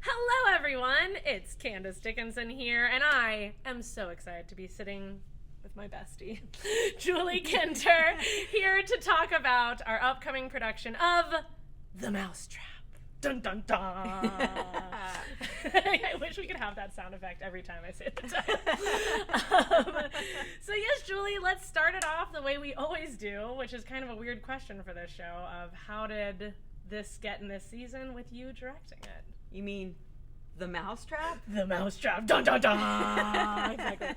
Hello, everyone. It's Candice Dickinson here, and I am so excited to be sitting with my bestie, Julie Kinter, here to talk about our upcoming production of The Mousetrap. Dun dun dun. I wish we could have that sound effect every time I say the title. So yes, Julie, let's start it off the way we always do, which is kind of a weird question for this show of how did this get in this season with you directing it? You mean The Mousetrap? The Mousetrap. Dun dun dun. Exactly.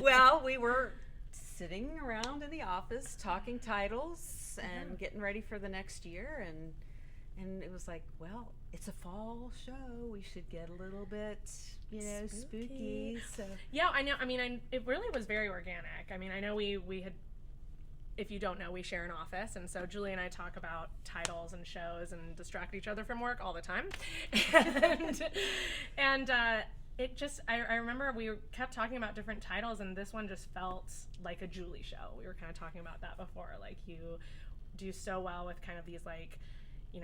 Well, we were sitting around in the office talking titles and getting ready for the next year, and it was like, well, it's a fall show. We should get a little bit, spooky. So yeah, I know. I mean, it really was very organic. I mean, I know we had. If you don't know, we share an office, and so Julie and I talk about titles and shows and distract each other from work all the time. and it just, I remember we kept talking about different titles, and this one just felt like a Julie show. We were kind of talking about that before. Like, you do so well with kind of these, like,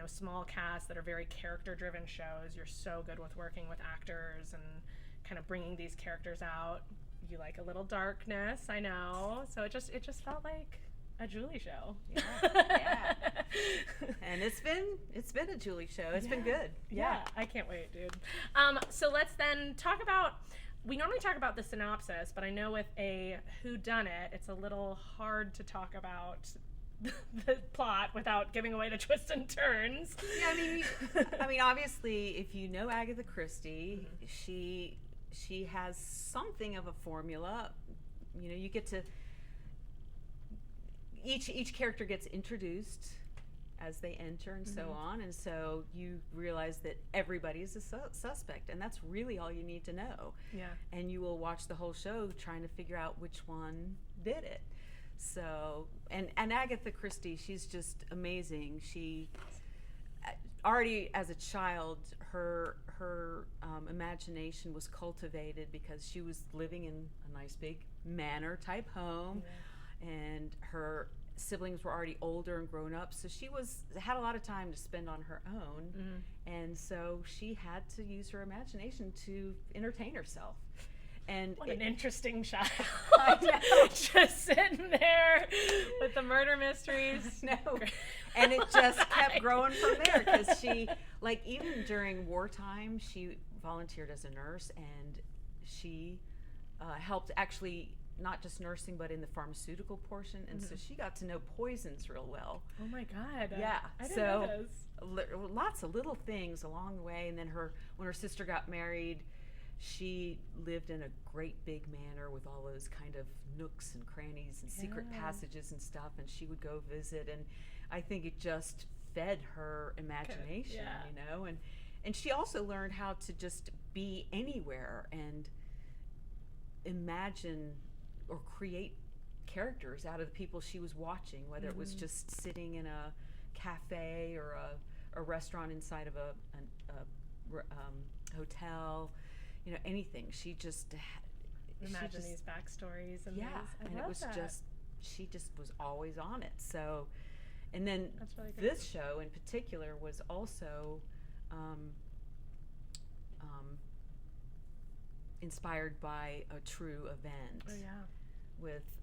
small casts that are very character-driven shows. You're so good with working with actors and kind of bringing these characters out. You like a little darkness, I know. So it just felt like a Julie show. yeah. And it's been a Julie show. It's been good. Yeah, I can't wait, dude. So let's then talk about. We normally talk about the synopsis, but I know with a whodunit, it's a little hard to talk about the plot without giving away the twists and turns. Yeah, I mean, obviously, if you know Agatha Christie, she has something of a formula. You get to. Each character gets introduced as they enter and so on, and so you realize that everybody is a suspect, and that's really all you need to know. Yeah. And you will watch the whole show trying to figure out which one did it. So, and Agatha Christie, she's just amazing. She already as a child, her imagination was cultivated because she was living in a nice big manor type home. Yeah. And her siblings were already older and grown up, so she had a lot of time to spend on her own, and so she had to use her imagination to entertain herself. And what an interesting child. I know. Just sitting there with the murder mysteries. No, and it just kept growing from there, because she, like, even during wartime, she volunteered as a nurse, and she helped actually. Not just nursing, but in the pharmaceutical portion, and so she got to know poisons real well. Oh my God! Yeah, I didn't know this. Lots of little things along the way, and then when her sister got married, she lived in a great big manor with all those kind of nooks and crannies and secret passages and stuff, and she would go visit, and I think it just fed her imagination, and she also learned how to just be anywhere and imagine or create characters out of the people she was watching, whether it was just sitting in a cafe or a restaurant inside of a hotel, anything. She just imagine these backstories and it was that. She just was always on it. So, and then really this show in particular was also inspired by a true event. Oh, yeah. With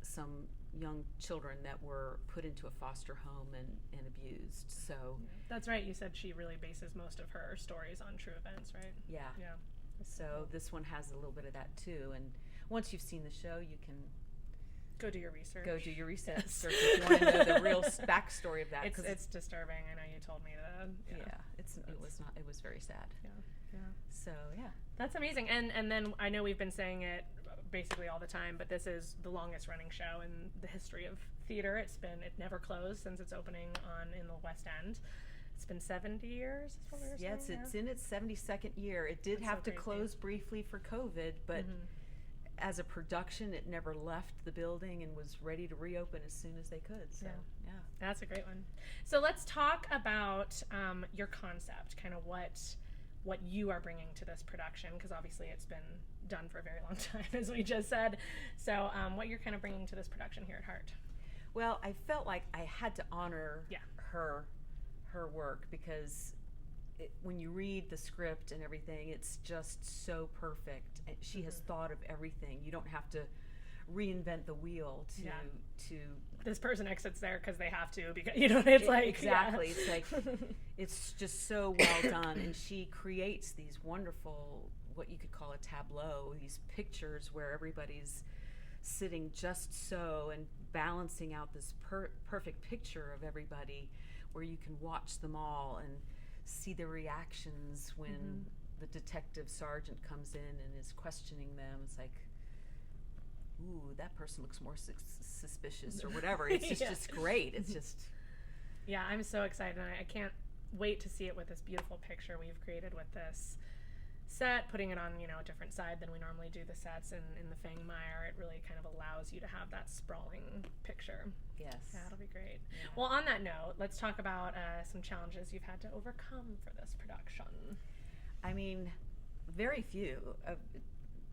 some young children that were put into a foster home and abused. So that's right. You said she really bases most of her stories on true events, right? Yeah. Yeah. So this one has a little bit of that too. And once you've seen the show, you can go do your research. Yes. If you want to know the real backstory of that. It's disturbing. I know you told me that. It was very sad. Yeah. Yeah. So yeah. That's amazing. And then I know we've been saying it basically all the time, but this is the longest running show in the history of theater. It never closed since its opening in the West End. It's been 70 years. Is what we were saying, it's in its 72nd year. It did have to close briefly for COVID, but as a production, it never left the building and was ready to reopen as soon as they could. So yeah. That's a great one. So let's talk about your concept, kind of what you are bringing to this production, because obviously it's been done for a very long time, as we just said. So what you're kind of bringing to this production here at HART. Well, I felt like I had to honor her work, because when you read the script and everything, it's just so perfect. And she has thought of everything. You don't have to reinvent the wheel to this person exits there because they have to, because it's like exactly it's like it's just so well done. And she creates these wonderful, what you could call a tableau, these pictures where everybody's sitting just so and balancing out this perfect picture of everybody, where you can watch them all and see their reactions when the detective sergeant comes in and is questioning them. It's like, ooh, that person looks more suspicious or whatever. It's just great. It's just... Yeah, I'm so excited. I can't wait to see it with this beautiful picture we've created with this set, putting it on, a different side than we normally do the sets in the Fangmire. It really kind of allows you to have that sprawling picture. Yes. Yeah, it'll be great. Yeah. Well, on that note, let's talk about some challenges you've had to overcome for this production. I mean, very few.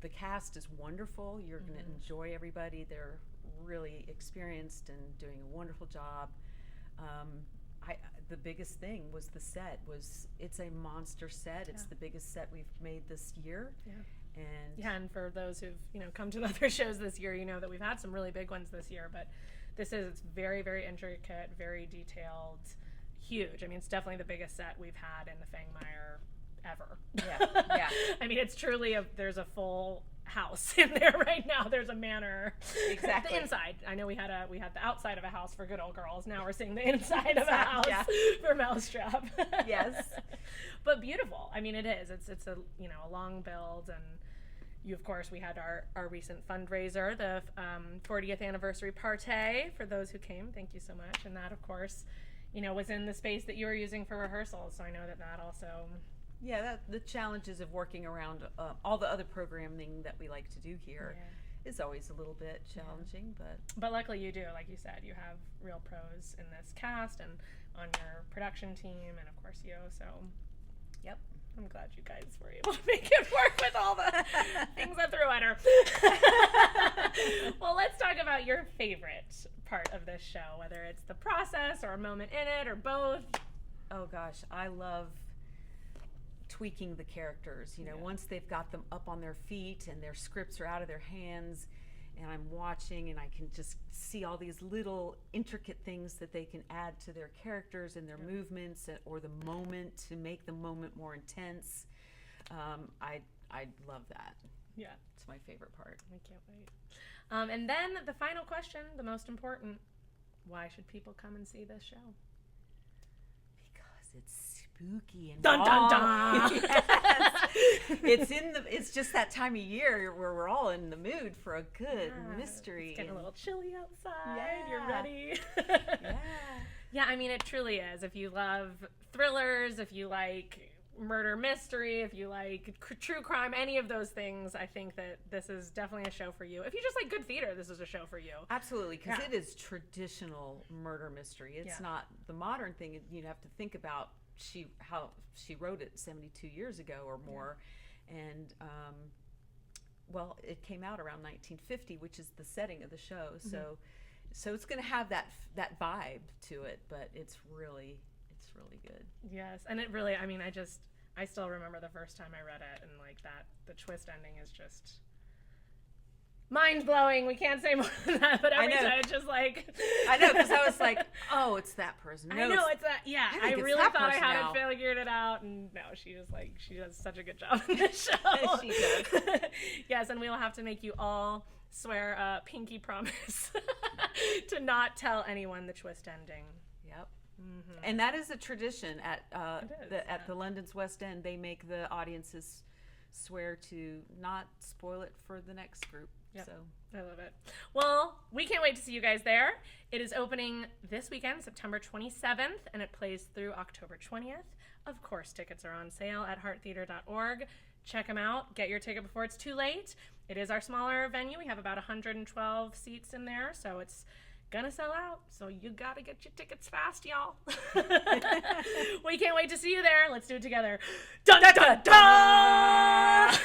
The cast is wonderful. You're going to enjoy everybody. They're really experienced and doing a wonderful job. The biggest thing was the set. It's a monster set. It's the biggest set we've made this year. Yeah. And for those who've come to the other shows this year, you know that we've had some really big ones this year, but it's very, very intricate, very detailed, huge. I mean, it's definitely the biggest set we've had in the Fangmire ever. Yeah. I mean, it's truly there's a full house in there right now. There's a manor. Exactly. The inside. I know we had the outside of a house for Good Old Girls. Now we're seeing the inside of a house for Mousetrap. Yes. But beautiful. I mean, it is. It's a a long build, and of course we had our recent fundraiser, the 40th anniversary party. For those who came, thank you so much. And that, of course, was in the space that you were using for rehearsals. So I know that also. Yeah, the challenges of working around all the other programming that we like to do here is always a little bit challenging, but luckily you do, like you said, you have real pros in this cast and on your production team, and of course you. So, yep, I'm glad you guys were able to make it work with all the things I threw at her. Well, let's talk about your favorite part of this show, whether it's the process or a moment in it or both. Oh gosh, I love tweaking the characters, once they've got them up on their feet and their scripts are out of their hands, and I'm watching and I can just see all these little intricate things that they can add to their characters and their movements or the moment to make the moment more intense. I love that. Yeah. It's my favorite part. I can't wait. And then the final question, the most important: why should people come and see this show? Because it's spooky and dun dun dun. Yes. It's just that time of year where we're all in the mood for a good mystery. It's getting a little chilly outside. Yeah. You're ready. Yeah. Yeah, I mean, it truly is. If you love thrillers, if you like murder mystery, if you like true crime, any of those things, I think that this is definitely a show for you. If you just like good theater, this is a show for you. Absolutely, because it is traditional murder mystery. It's not the modern thing. You have to think about how she wrote it 72 years ago or more, and it came out around 1950, which is the setting of the show. So it's going to have that vibe to it, but it's really good. Yes, and it really, I mean, I still remember the first time I read it, and like the twist ending is just mind-blowing. We can't say more than that, but every time it's just like... I know, because I was like, oh, it's that person. No, I know, it's that, yeah. I really thought I hadn't figured it out, and no, she does such a good job in this show. She does. Yes, and we'll have to make you all swear a pinky promise to not tell anyone the twist ending. Yep. Mm-hmm. And that is a tradition at the London's West End. They make the audiences swear to not spoil it for the next group. Yep. So I love it. Well, we can't wait to see you guys there. It is opening this weekend, September 27th, and it plays through October 20th. Of course, tickets are on sale at hearttheater.org. Check them out. Get your ticket before it's too late. It is our smaller venue. We have about 112 seats in there, so it's gonna sell out. So you gotta get your tickets fast, y'all. We can't wait to see you there. Let's do it together. Dun, dun, dun, dun!